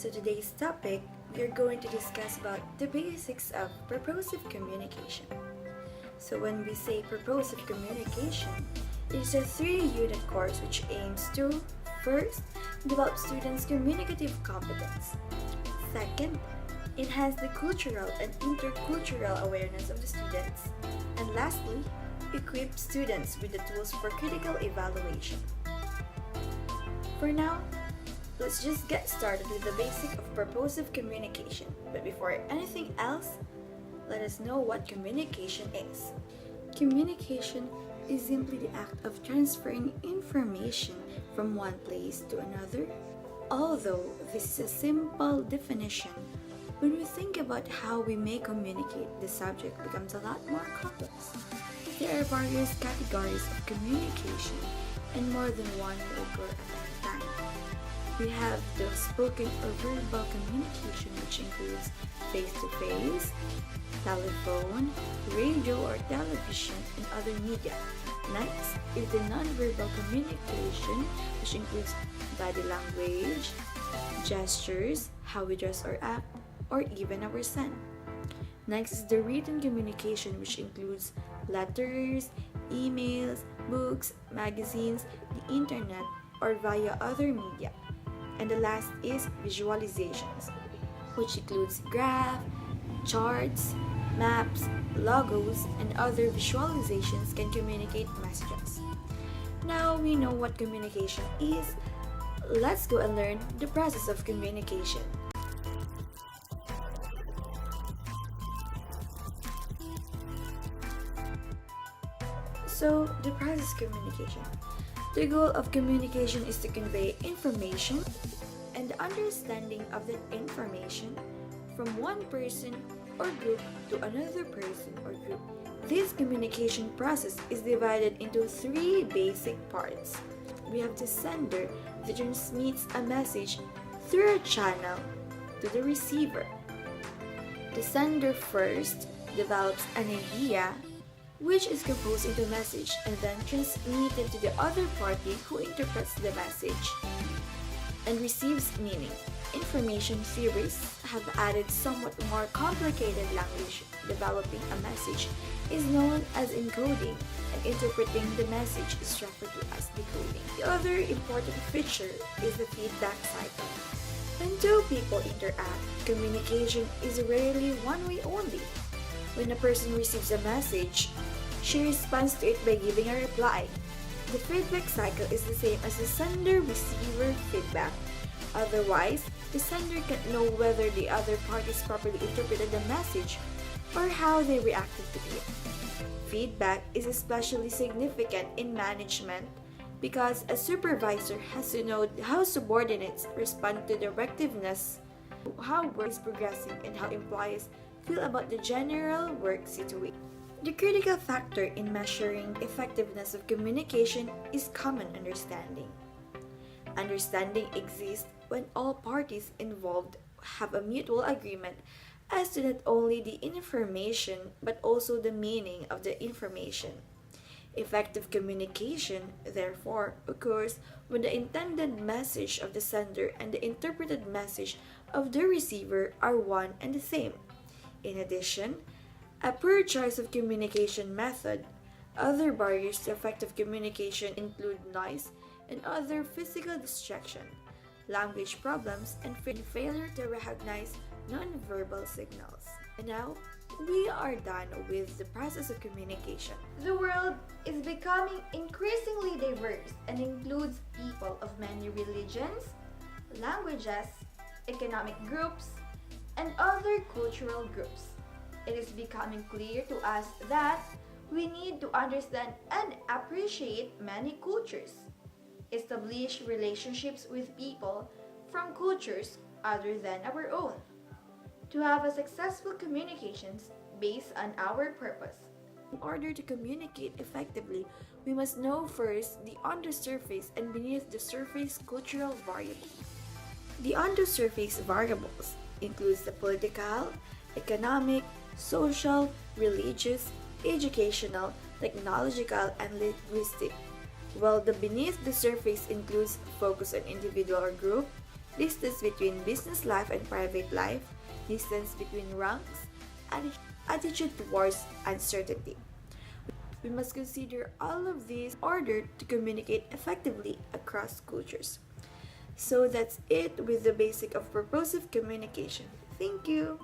So today's topic, we are going to discuss about the basics of purposive communication. So when we say purposive communication, it is a 3-unit course which aims to, first, develop students' communicative competence. Second, enhance the cultural and intercultural awareness of the students. And lastly, equip students with the tools for critical evaluation. For now, let's just get started with the basic of purposive communication. But before anything else, let us know what communication is. Communication is simply the act of transferring information from one place to another. Although this is a simple definition, when we think about how we may communicate, the subject becomes a lot more complex. There are various categories of communication, and more than one will occur at any time. We have the spoken or verbal communication, which includes face-to-face, telephone, radio or television, and other media. Next is the non-verbal communication, which includes body language, gestures, how we dress or act, or even our scent. Next is the written communication, which includes letters, emails, books, magazines, the internet, or via other media. And the last is visualizations, which includes graphs, charts, maps, logos, and other visualizations can communicate messages. Now we know what communication is. Let's go and learn the process of communication. So, the process of communication. The goal of communication is to convey information and the understanding of that information from one person or group to another person or group. This communication process is divided into 3 basic parts. We have the sender that transmits a message through a channel to the receiver. The sender first develops an idea, which is composed into a message and then transmitted to the other party who interprets the message and receives meaning. Information theorists have added somewhat more complicated language. Developing a message is known as encoding, and interpreting the message is referred to as decoding. The other important feature is the feedback cycle. When two people interact, communication is rarely one way only. When a person receives a message, she responds to it by giving a reply. The feedback cycle is the same as the sender-receiver feedback. Otherwise, the sender can't know whether the other parties properly interpreted the message or how they reacted to it. Feedback is especially significant in management because a supervisor has to know how subordinates respond to directiveness, how work is progressing, and how employees feel about the general work situation. The critical factor in measuring effectiveness of communication is common understanding. Understanding exists when all parties involved have a mutual agreement as to not only the information but also the meaning of the information. Effective communication, therefore, occurs when the intended message of the sender and the interpreted message of the receiver are one and the same. In addition, a poor choice of communication method. Other barriers to effective communication include noise and other physical distraction, language problems, and failure to recognize nonverbal signals. And now, we are done with the process of communication. The world is becoming increasingly diverse and includes people of many religions, languages, economic groups, and other cultural groups. It is becoming clear to us that we need to understand and appreciate many cultures, establish relationships with people from cultures other than our own, to have a successful communications based on our purpose. In order to communicate effectively, we must know first the on-the-surface and beneath the surface cultural variables. The on-the-surface variables includes the political, economic, social, religious, educational, technological, and linguistic, while the beneath the surface includes focus on individual or group, distance between business life and private life, distance between ranks, and attitude towards uncertainty. We must consider all of these in order to communicate effectively across cultures. So that's it with the basic of purposive communication. Thank you.